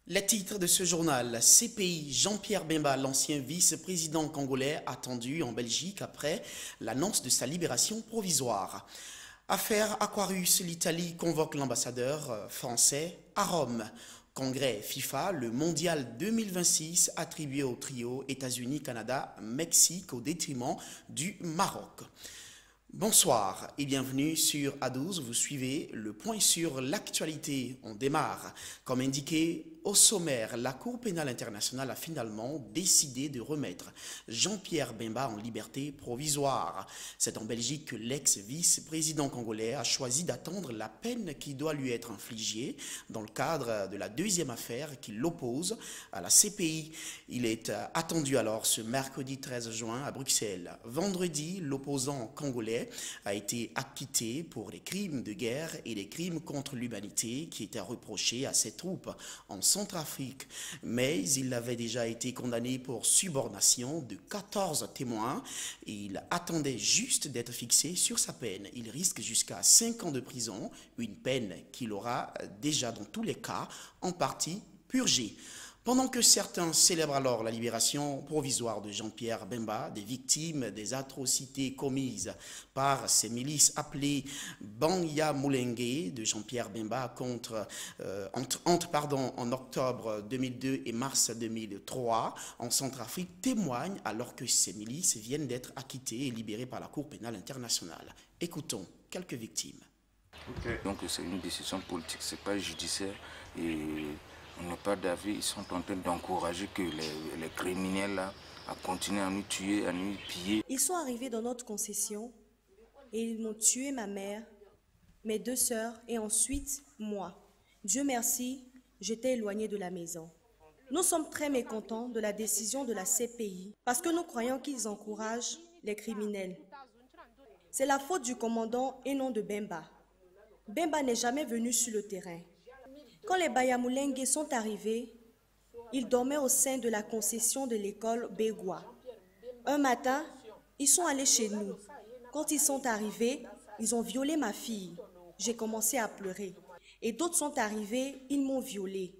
Les titres de ce journal: CPI, Jean-Pierre Bemba, l'ancien vice-président congolais, attendu en Belgique après l'annonce de sa libération provisoire. Affaire Aquarius, l'Italie convoque l'ambassadeur français à Rome. Congrès FIFA, le mondial 2026 attribué au trio États-Unis-Canada-Mexique au détriment du Maroc. Bonsoir et bienvenue sur A12, vous suivez le point sur l'actualité. On démarre. Comme indiqué au sommaire, la Cour pénale internationale a finalement décidé de remettre Jean-Pierre Bemba en liberté provisoire. C'est en Belgique que l'ex-vice-président congolais a choisi d'attendre la peine qui doit lui être infligée dans le cadre de la deuxième affaire qui l'oppose à la CPI. Il est attendu alors ce mercredi 13 juin à Bruxelles. Vendredi, l'opposant congolais a été acquitté pour les crimes de guerre et les crimes contre l'humanité qui étaient reprochés à ses troupes en Centrafrique. Mais il avait déjà été condamné pour subornation de 14 témoins et il attendait juste d'être fixé sur sa peine. Il risque jusqu'à 5 ans de prison, une peine qu'il aura déjà dans tous les cas en partie purgée. Pendant que certains célèbrent alors la libération provisoire de Jean-Pierre Bemba, des victimes des atrocités commises par ces milices appelées Banyamulenge de Jean-Pierre Bemba en octobre 2002 et mars 2003 en Centrafrique témoignent alors que ces milices viennent d'être acquittées et libérées par la Cour pénale internationale. Écoutons quelques victimes. Okay. Donc c'est une décision politique, c'est pas judiciaire et on n'est pas d'avis, ils sont en train d'encourager que les criminels là, à continuer à nous tuer, à nous piller. Ils sont arrivés dans notre concession et ils m'ont tué ma mère, mes 2 sœurs et ensuite moi. Dieu merci, j'étais éloignée de la maison. Nous sommes très mécontents de la décision de la CPI parce que nous croyons qu'ils encouragent les criminels. C'est la faute du commandant et non de Bemba. Bemba n'est jamais venu sur le terrain. Quand les Banyamulenge sont arrivés, ils dormaient au sein de la concession de l'école Begwa. Un matin, ils sont allés chez nous. Quand ils sont arrivés, ils ont violé ma fille. J'ai commencé à pleurer. Et d'autres sont arrivés, ils m'ont violée.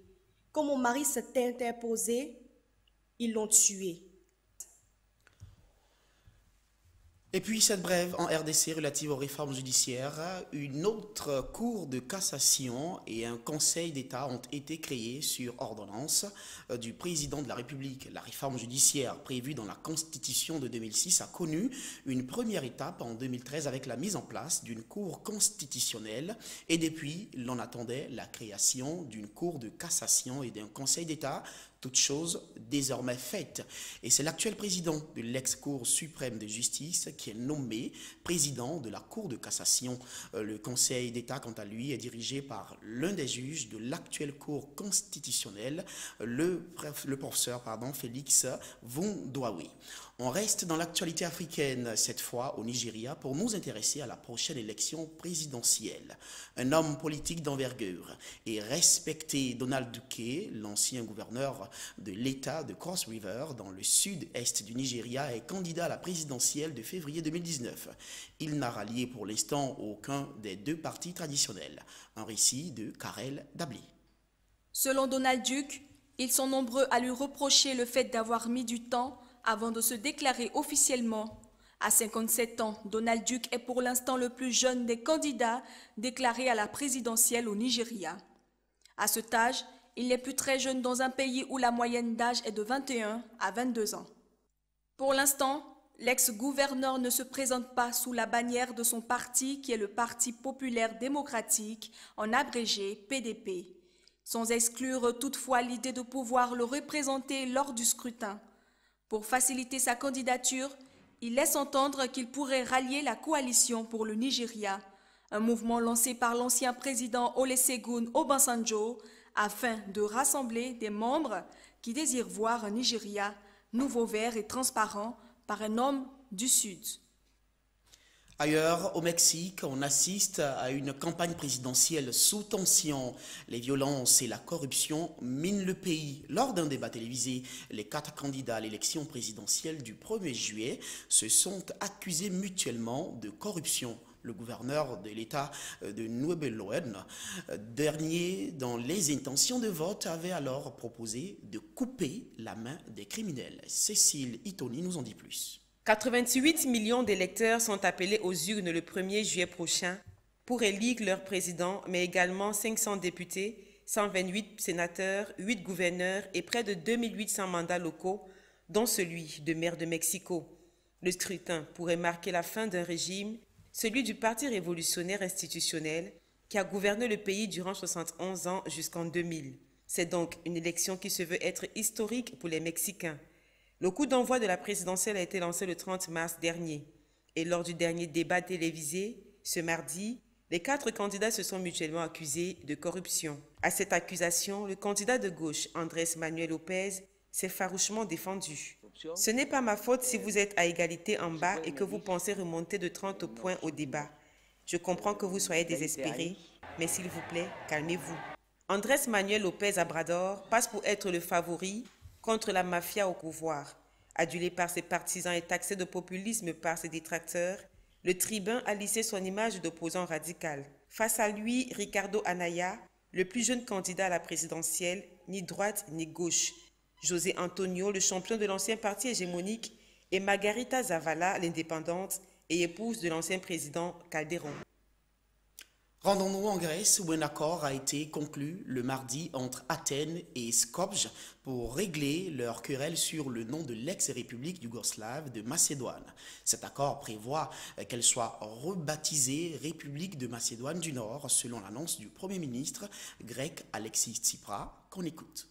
Quand mon mari s'est interposé, ils l'ont tué. Et puis cette brève en RDC relative aux réformes judiciaires, une autre cour de cassation et un conseil d'État ont été créés sur ordonnance du président de la République. La réforme judiciaire prévue dans la Constitution de 2006 a connu une première étape en 2013 avec la mise en place d'une cour constitutionnelle et depuis l'on attendait la création d'une cour de cassation et d'un conseil d'État. Toute chose désormais faite. Et c'est l'actuel président de l'ex-Cour suprême de justice qui est nommé président de la Cour de cassation. Le Conseil d'État, quant à lui, est dirigé par l'un des juges de l'actuelle Cour constitutionnelle, le professeur Félix Vondouaoui. On reste dans l'actualité africaine, cette fois au Nigeria, pour nous intéresser à la prochaine élection présidentielle. Un homme politique d'envergure et respecté, Donald Duke, l'ancien gouverneur de l'État de Cross River, dans le sud-est du Nigeria, est candidat à la présidentielle de février 2019. Il n'a rallié pour l'instant aucun des 2 partis traditionnels. Un récit de Karel Dabli. Selon Donald Duke, ils sont nombreux à lui reprocher le fait d'avoir mis du temps avant de se déclarer officiellement. À 57 ans, Donald Duke est pour l'instant le plus jeune des candidats déclarés à la présidentielle au Nigeria. À cet âge, il n'est plus très jeune dans un pays où la moyenne d'âge est de 21 à 22 ans. Pour l'instant, l'ex-gouverneur ne se présente pas sous la bannière de son parti qui est le Parti populaire démocratique, en abrégé PDP, sans exclure toutefois l'idée de pouvoir le représenter lors du scrutin. Pour faciliter sa candidature, il laisse entendre qu'il pourrait rallier la coalition pour le Nigeria, un mouvement lancé par l'ancien président Olusegun Obasanjo afin de rassembler des membres qui désirent voir un Nigeria nouveau, vert et transparent par un homme du Sud. Ailleurs, au Mexique, on assiste à une campagne présidentielle sous tension. Les violences et la corruption minent le pays. Lors d'un débat télévisé, les 4 candidats à l'élection présidentielle du 1er juillet se sont accusés mutuellement de corruption. le gouverneur de l'État de Nouvelle-Loen. Dernier, dans les intentions de vote, avait alors proposé de couper la main des criminels. Cécile Itoni nous en dit plus. 88 millions d'électeurs sont appelés aux urnes le 1er juillet prochain pour élire leur président, mais également 500 députés, 128 sénateurs, 8 gouverneurs et près de 2800 mandats locaux, dont celui de maire de Mexico. Le scrutin pourrait marquer la fin d'un régime, celui du Parti révolutionnaire institutionnel, qui a gouverné le pays durant 71 ans jusqu'en 2000. C'est donc une élection qui se veut être historique pour les Mexicains. Le coup d'envoi de la présidentielle a été lancé le 30 mars dernier. Et lors du dernier débat télévisé, ce mardi, les 4 candidats se sont mutuellement accusés de corruption. À cette accusation, le candidat de gauche, Andrés Manuel López, s'est farouchement défendu. Ce n'est pas ma faute si vous êtes à égalité en bas et que vous pensez remonter de 30 points au débat. Je comprends que vous soyez désespérés, mais s'il vous plaît, calmez-vous. Andrés Manuel López Obrador passe pour être le favori contre la mafia au pouvoir. Adulé par ses partisans et taxé de populisme par ses détracteurs, le tribun a lissé son image d'opposant radical. Face à lui, Ricardo Anaya, le plus jeune candidat à la présidentielle, ni droite ni gauche. José Antonio, le champion de l'ancien parti hégémonique, et Margarita Zavala, l'indépendante et épouse de l'ancien président Calderón. Rendons-nous en Grèce où un accord a été conclu le mardi entre Athènes et Skopje pour régler leur querelle sur le nom de l'ex-république yougoslave de Macédoine. Cet accord prévoit qu'elle soit rebaptisée République de Macédoine du Nord selon l'annonce du Premier ministre grec Alexis Tsipras, qu'on écoute.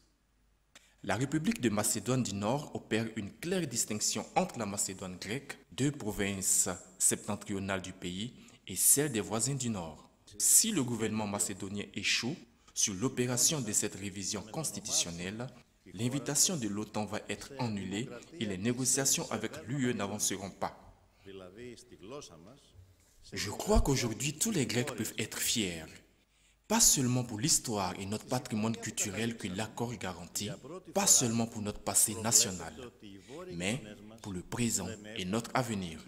La République de Macédoine du Nord opère une claire distinction entre la Macédoine grecque, 2 provinces septentrionales du pays, et celle des voisins du Nord. Si le gouvernement macédonien échoue sur l'opération de cette révision constitutionnelle, l'invitation de l'OTAN va être annulée et les négociations avec l'UE n'avanceront pas. Je crois qu'aujourd'hui tous les Grecs peuvent être fiers, pas seulement pour l'histoire et notre patrimoine culturel que l'accord garantit, pas seulement pour notre passé national, mais pour le présent et notre avenir.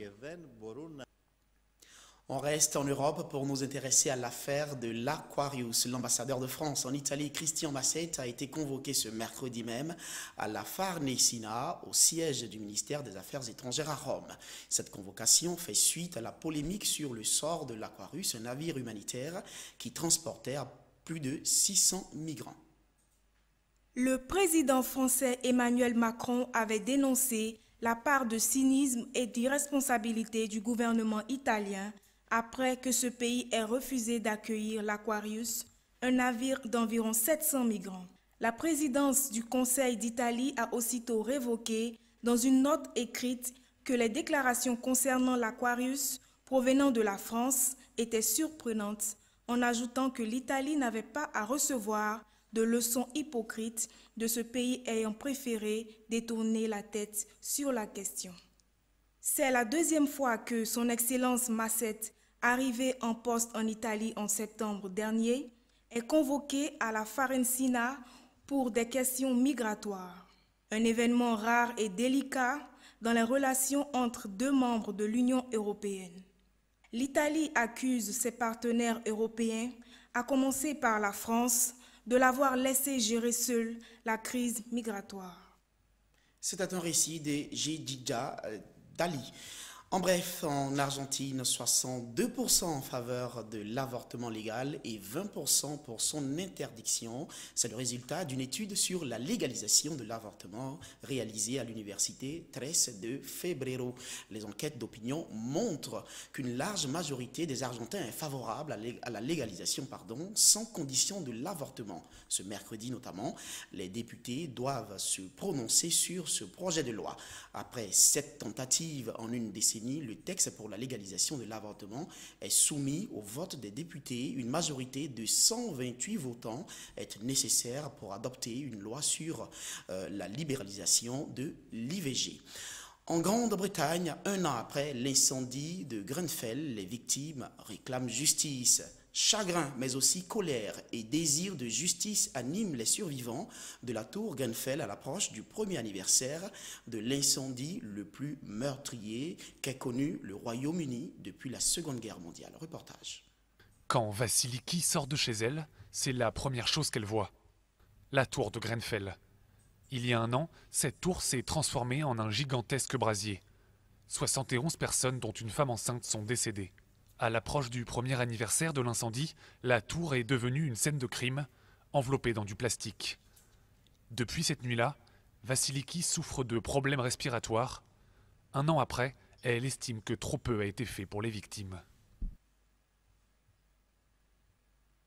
On reste en Europe pour nous intéresser à l'affaire de l'Aquarius. L'ambassadeur de France en Italie, Christian Masset, a été convoqué ce mercredi même à la Farnesina, au siège du ministère des Affaires étrangères à Rome. Cette convocation fait suite à la polémique sur le sort de l'Aquarius, un navire humanitaire qui transportait plus de 600 migrants. Le président français Emmanuel Macron avait dénoncé la part de cynisme et d'irresponsabilité du gouvernement italien après que ce pays ait refusé d'accueillir l'Aquarius, un navire d'environ 700 migrants. La présidence du Conseil d'Italie a aussitôt révoqué, dans une note écrite, que les déclarations concernant l'Aquarius provenant de la France étaient surprenantes, en ajoutant que l'Italie n'avait pas à recevoir de leçons hypocrites de ce pays ayant préféré détourner la tête sur la question. C'est la deuxième fois que son Excellence Masset, arrivé en poste en Italie en septembre dernier, est convoqué à la Farnesina pour des questions migratoires. Un événement rare et délicat dans les relations entre 2 membres de l'Union européenne. L'Italie accuse ses partenaires européens, à commencer par la France, de l'avoir laissé gérer seule la crise migratoire. C'était un récit de Jedida Dali. En bref, en Argentine, 62% en faveur de l'avortement légal et 20% pour son interdiction. C'est le résultat d'une étude sur la légalisation de l'avortement réalisée à l'université 13 de Febrero. Les enquêtes d'opinion montrent qu'une large majorité des Argentins est favorable à la légalisation sans condition de l'avortement. Ce mercredi notamment, les députés doivent se prononcer sur ce projet de loi. Après 7 tentatives en une décennie, le texte pour la légalisation de l'avortement est soumis au vote des députés. Une majorité de 128 votants est nécessaire pour adopter une loi sur la libéralisation de l'IVG. En Grande-Bretagne, 1 an après l'incendie de Grenfell, les victimes réclament justice. Chagrin, mais aussi colère et désir de justice animent les survivants de la tour Grenfell à l'approche du premier anniversaire de l'incendie le plus meurtrier qu'ait connu le Royaume-Uni depuis la Seconde Guerre mondiale. Reportage. Quand Vasiliki sort de chez elle, c'est la première chose qu'elle voit. La tour de Grenfell. Il y a un an, cette tour s'est transformée en un gigantesque brasier. 71 personnes, dont une femme enceinte, sont décédées. À l'approche du premier anniversaire de l'incendie, la tour est devenue une scène de crime, enveloppée dans du plastique. Depuis cette nuit-là, Vasiliki souffre de problèmes respiratoires. Un an après, elle estime que trop peu a été fait pour les victimes.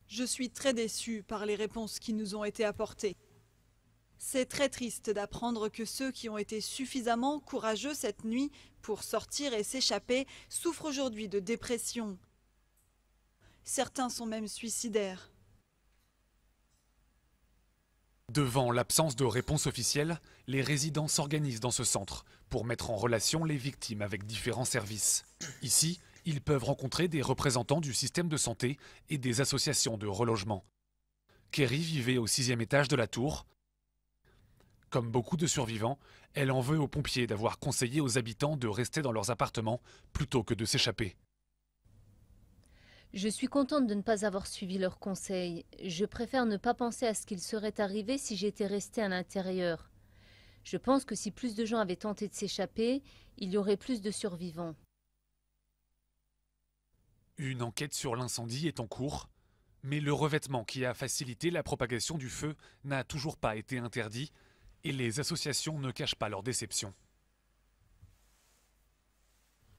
Je suis très déçue par les réponses qui nous ont été apportées. C'est très triste d'apprendre que ceux qui ont été suffisamment courageux cette nuit pour sortir et s'échapper souffrent aujourd'hui de dépression. Certains sont même suicidaires. Devant l'absence de réponse officielle, les résidents s'organisent dans ce centre pour mettre en relation les victimes avec différents services. Ici, ils peuvent rencontrer des représentants du système de santé et des associations de relogement. Kerry vivait au 6e étage de la tour. Comme beaucoup de survivants, elle en veut aux pompiers d'avoir conseillé aux habitants de rester dans leurs appartements plutôt que de s'échapper. Je suis contente de ne pas avoir suivi leurs conseils. Je préfère ne pas penser à ce qu'il serait arrivé si j'étais restée à l'intérieur. Je pense que si plus de gens avaient tenté de s'échapper, il y aurait plus de survivants. Une enquête sur l'incendie est en cours, mais le revêtement qui a facilité la propagation du feu n'a toujours pas été interdit et les associations ne cachent pas leur déception.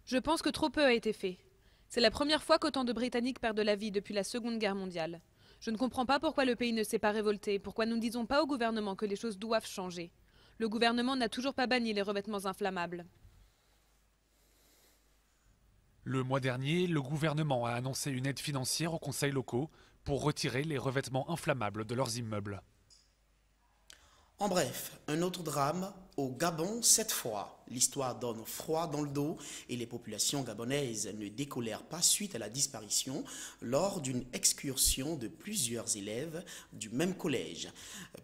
Je pense que trop peu a été fait. C'est la première fois qu'autant de Britanniques perdent la vie depuis la Seconde Guerre mondiale. Je ne comprends pas pourquoi le pays ne s'est pas révolté, pourquoi nous ne disons pas au gouvernement que les choses doivent changer. Le gouvernement n'a toujours pas banni les revêtements inflammables. Le mois dernier, le gouvernement a annoncé une aide financière aux conseils locaux pour retirer les revêtements inflammables de leurs immeubles. En bref, un autre drame au Gabon cette fois. L'histoire donne froid dans le dos et les populations gabonaises ne décolèrent pas suite à la disparition lors d'une excursion de plusieurs élèves du même collège.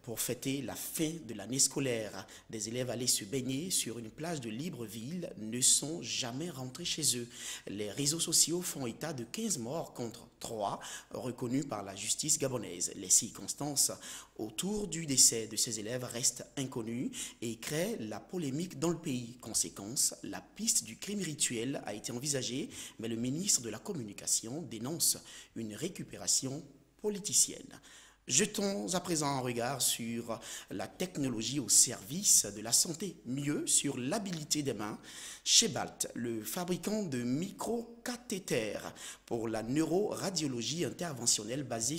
Pour fêter la fin de l'année scolaire, des élèves allés se baigner sur une plage de Libreville ne sont jamais rentrés chez eux. Les réseaux sociaux font état de 15 morts contre 3 reconnus par la justice gabonaise. Les circonstances autour du décès de ces élèves restent inconnues et créent la polémique dans le pays. Conséquence, la piste du crime rituel a été envisagée, mais le ministre de la Communication dénonce une récupération politicienne. Jetons à présent un regard sur la technologie au service de la santé, mieux sur l'habilité des mains. Chez Balt, le fabricant de microcathéters pour la neuroradiologie interventionnelle basé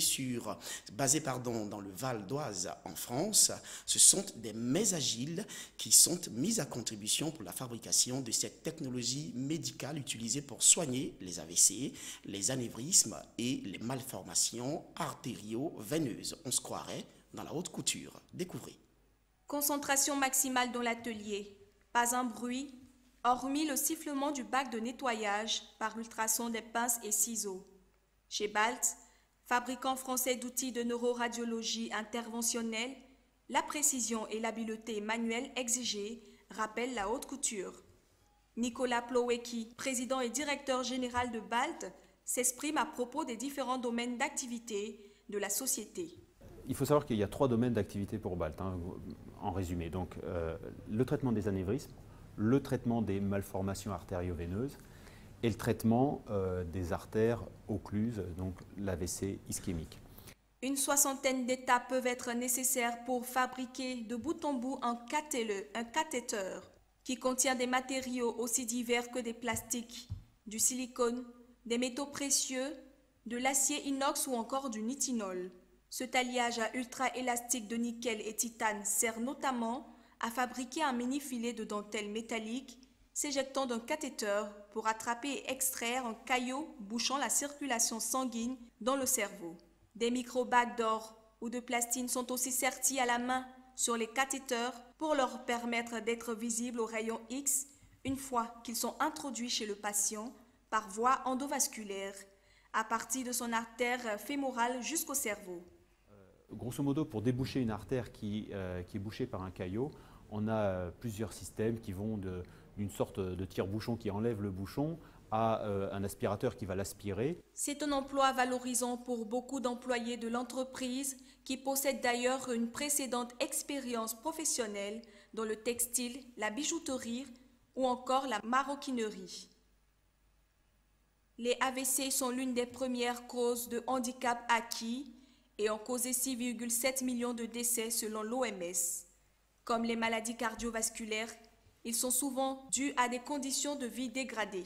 dans le Val d'Oise en France, ce sont des mains agiles qui sont mises à contribution pour la fabrication de cette technologie médicale utilisée pour soigner les AVC, les anévrismes et les malformations artério-veineuses. On se croirait dans la haute couture. Découvrez. Concentration maximale dans l'atelier. Pas un bruit, hormis le sifflement du bac de nettoyage par ultrason des pinces et ciseaux. Chez Balt, fabricant français d'outils de neuroradiologie interventionnelle, la précision et l'habileté manuelle exigées rappellent la haute couture. Nicolas Plowecki, président et directeur général de Balt, s'exprime à propos des différents domaines d'activité de la société. Il faut savoir qu'il y a 3 domaines d'activité pour Balt, en résumé. Donc, le traitement des anévrismes, le traitement des malformations artério-veineuses et le traitement des artères occluses, donc l'AVC ischémique. Une 60aine d'étapes peuvent être nécessaires pour fabriquer de bout en bout un cathéter qui contient des matériaux aussi divers que des plastiques, du silicone, des métaux précieux, de l'acier inox ou encore du nitinol. Ce taillage à ultra-élastique de nickel et titane sert notamment à fabriquer un mini-filet de dentelle métallique s'éjectant d'un cathéter pour attraper et extraire un caillot bouchant la circulation sanguine dans le cerveau. Des microbacs d'or ou de plastine sont aussi sertis à la main sur les cathéters pour leur permettre d'être visibles aux rayons X une fois qu'ils sont introduits chez le patient par voie endovasculaire, à partir de son artère fémorale jusqu'au cerveau. Grosso modo, pour déboucher une artère qui est bouchée par un caillot, on a plusieurs systèmes qui vont d'une sorte de tire-bouchon qui enlève le bouchon à un aspirateur qui va l'aspirer. C'est un emploi valorisant pour beaucoup d'employés de l'entreprise qui possèdent d'ailleurs une précédente expérience professionnelle dans le textile, la bijouterie ou encore la maroquinerie. Les AVC sont l'une des premières causes de handicap acquis et ont causé 6,7 millions de décès selon l'OMS. Comme les maladies cardiovasculaires, ils sont souvent dus à des conditions de vie dégradées.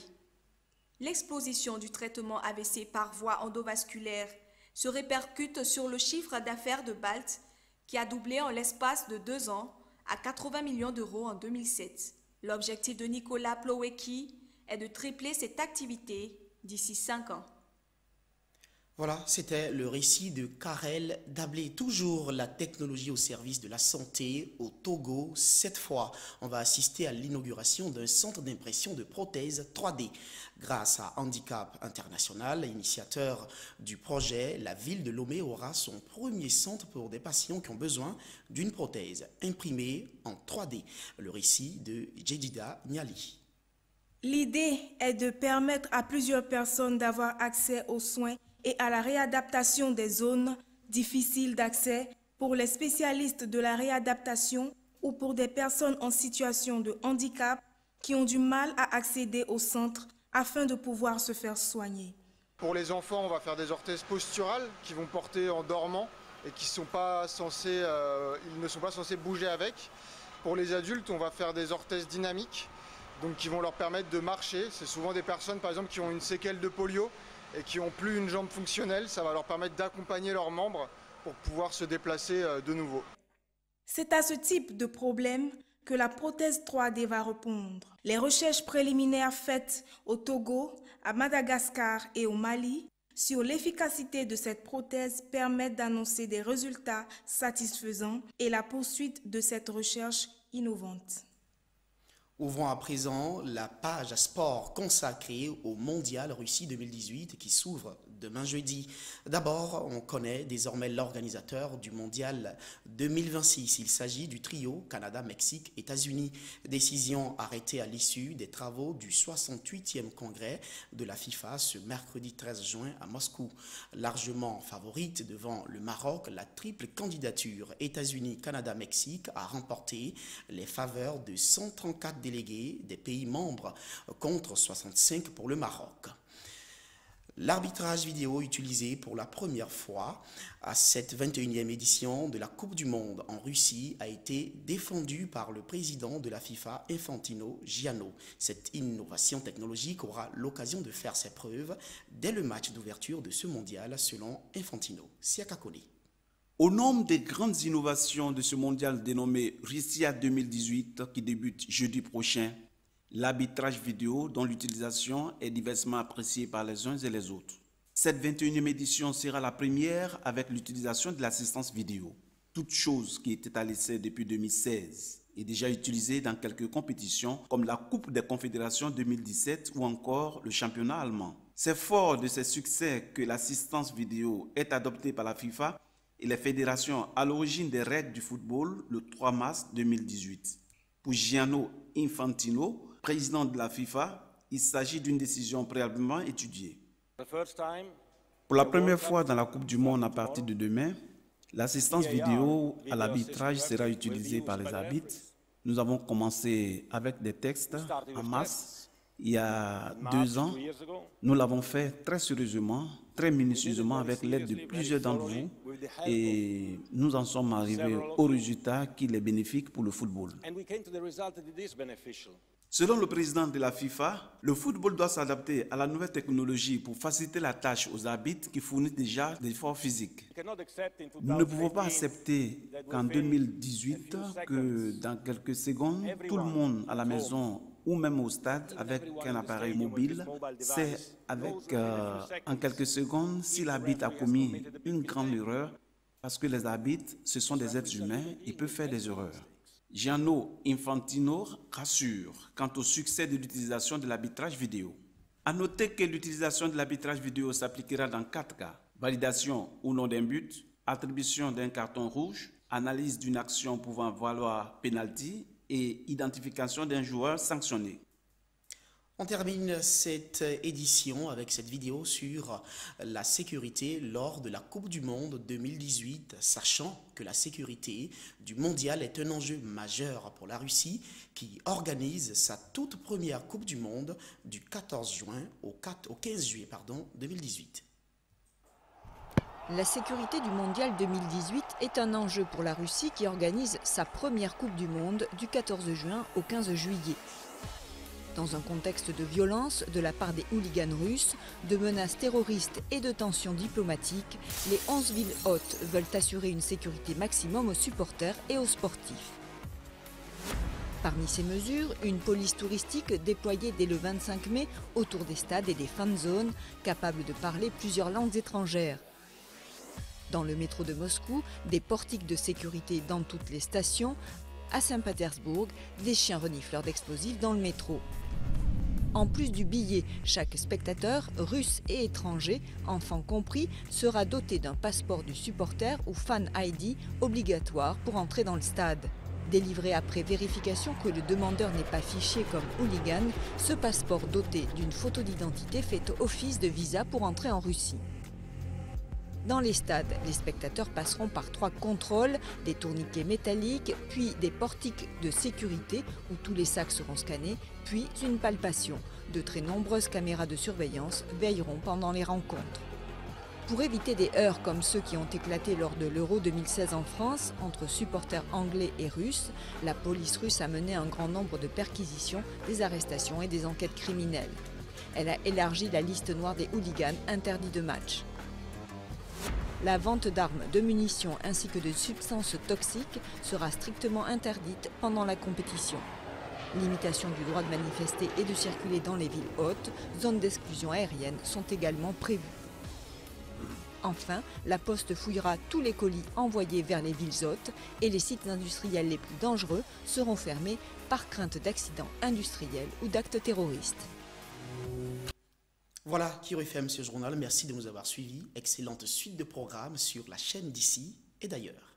L'exposition du traitement AVC par voie endovasculaire se répercute sur le chiffre d'affaires de Balt qui a doublé en l'espace de 2 ans à 80 millions d'euros en 2007. L'objectif de Nicolas Plowecki est de tripler cette activité d'ici 5 ans. Voilà, c'était le récit de Karel Dablé. Toujours la technologie au service de la santé au Togo. Cette fois, on va assister à l'inauguration d'un centre d'impression de prothèses 3D. Grâce à Handicap International, initiateur du projet, la ville de Lomé aura son premier centre pour des patients qui ont besoin d'une prothèse imprimée en 3D. Le récit de Jedida Niali. L'idée est de permettre à plusieurs personnes d'avoir accès aux soins et à la réadaptation des zones difficiles d'accès pour les spécialistes de la réadaptation ou pour des personnes en situation de handicap qui ont du mal à accéder au centre afin de pouvoir se faire soigner. Pour les enfants, on va faire des orthèses posturales qui vont porter en dormant et qui ils ne sont pas censés bouger avec. Pour les adultes, on va faire des orthèses dynamiques, donc qui vont leur permettre de marcher. C'est souvent des personnes, par exemple, qui ont une séquelle de polio et qui n'ont plus une jambe fonctionnelle. Ça va leur permettre d'accompagner leurs membres pour pouvoir se déplacer de nouveau. C'est à ce type de problème que la prothèse 3D va répondre. Les recherches préliminaires faites au Togo, à Madagascar et au Mali sur l'efficacité de cette prothèse permettent d'annoncer des résultats satisfaisants et la poursuite de cette recherche innovante. Ouvrons à présent la page sport consacrée au Mondial Russie 2018 qui s'ouvre demain jeudi. D'abord, on connaît désormais l'organisateur du Mondial 2026. Il s'agit du trio Canada-Mexique-États-Unis. Décision arrêtée à l'issue des travaux du 68e congrès de la FIFA ce mercredi 13 juin à Moscou. Largement favorite devant le Maroc, la triple candidature États-Unis-Canada-Mexique a remporté les faveurs de 134 délégués des pays membres contre 65 pour le Maroc. L'arbitrage vidéo utilisé pour la première fois à cette 21e édition de la Coupe du Monde en Russie a été défendu par le président de la FIFA, Infantino Gianno. Cette innovation technologique aura l'occasion de faire ses preuves dès le match d'ouverture de ce mondial, selon Infantino. Siaka Kone. Au nombre des grandes innovations de ce mondial dénommé Russia 2018 qui débute jeudi prochain, l'arbitrage vidéo dont l'utilisation est diversement appréciée par les uns et les autres. Cette 21e édition sera la première avec l'utilisation de l'assistance vidéo. Toute chose qui était à l'essai depuis 2016 est déjà utilisée dans quelques compétitions comme la Coupe des Confédérations 2017 ou encore le championnat allemand. C'est fort de ces succès que l'assistance vidéo est adoptée par la FIFA et les fédérations à l'origine des règles du football le 3 mars 2018. Pour Gianni Infantino, président de la FIFA, il s'agit d'une décision préalablement étudiée. Pour la première fois dans la Coupe du Monde à partir de demain, l'assistance vidéo à l'arbitrage sera utilisée par les arbitres. Nous avons commencé avec des textes en masse il y a 2 ans. Nous l'avons fait très sérieusement, très minutieusement avec l'aide de plusieurs d'entre vous et nous en sommes arrivés au résultat qui est bénéfique pour le football. Selon le président de la FIFA, le football doit s'adapter à la nouvelle technologie pour faciliter la tâche aux arbitres qui fournissent déjà des efforts physiques. Nous ne pouvons pas accepter qu'en 2018, que dans quelques secondes, tout le monde à la maison ou même au stade avec un appareil mobile sait en quelques secondes si l'arbitre a commis une grande erreur parce que les arbitres, ce sont des êtres humains, ils peuvent faire des erreurs. Gianni Infantino rassure quant au succès de l'utilisation de l'arbitrage vidéo. À noter que l'utilisation de l'arbitrage vidéo s'appliquera dans 4 cas. Validation ou non d'un but, attribution d'un carton rouge, analyse d'une action pouvant valoir pénalty et identification d'un joueur sanctionné. On termine cette édition avec cette vidéo sur la sécurité lors de la Coupe du Monde 2018, sachant que la sécurité du mondial est un enjeu majeur pour la Russie qui organise sa toute première Coupe du Monde du 14 juin au 15 juillet 2018. La sécurité du mondial 2018 est un enjeu pour la Russie qui organise sa première Coupe du Monde du 14 juin au 15 juillet. Dans un contexte de violence de la part des hooligans russes, de menaces terroristes et de tensions diplomatiques, les 11 villes hôtes veulent assurer une sécurité maximum aux supporters et aux sportifs. Parmi ces mesures, une police touristique déployée dès le 25 mai autour des stades et des fan zones, capables de parler plusieurs langues étrangères. Dans le métro de Moscou, des portiques de sécurité dans toutes les stations. À Saint-Pétersbourg, des chiens renifleurs d'explosifs dans le métro. En plus du billet, chaque spectateur, russe et étranger, enfant compris, sera doté d'un passeport du supporter ou fan ID obligatoire pour entrer dans le stade. Délivré après vérification que le demandeur n'est pas fiché comme hooligan, ce passeport doté d'une photo d'identité fait office de visa pour entrer en Russie. Dans les stades, les spectateurs passeront par 3 contrôles, des tourniquets métalliques, puis des portiques de sécurité où tous les sacs seront scannés, puis une palpation. De très nombreuses caméras de surveillance veilleront pendant les rencontres. Pour éviter des heurts comme ceux qui ont éclaté lors de l'Euro 2016 en France, entre supporters anglais et russes, la police russe a mené un grand nombre de perquisitions, des arrestations et des enquêtes criminelles. Elle a élargi la liste noire des hooligans interdits de match. La vente d'armes, de munitions ainsi que de substances toxiques sera strictement interdite pendant la compétition. Limitation du droit de manifester et de circuler dans les villes hautes, zones d'exclusion aérienne sont également prévues. Enfin, la Poste fouillera tous les colis envoyés vers les villes hôtes et les sites industriels les plus dangereux seront fermés par crainte d'accidents industriels ou d'actes terroristes. Voilà qui referme ce journal. Merci de nous avoir suivis. Excellente suite de programmes sur la chaîne d'ici et d'ailleurs.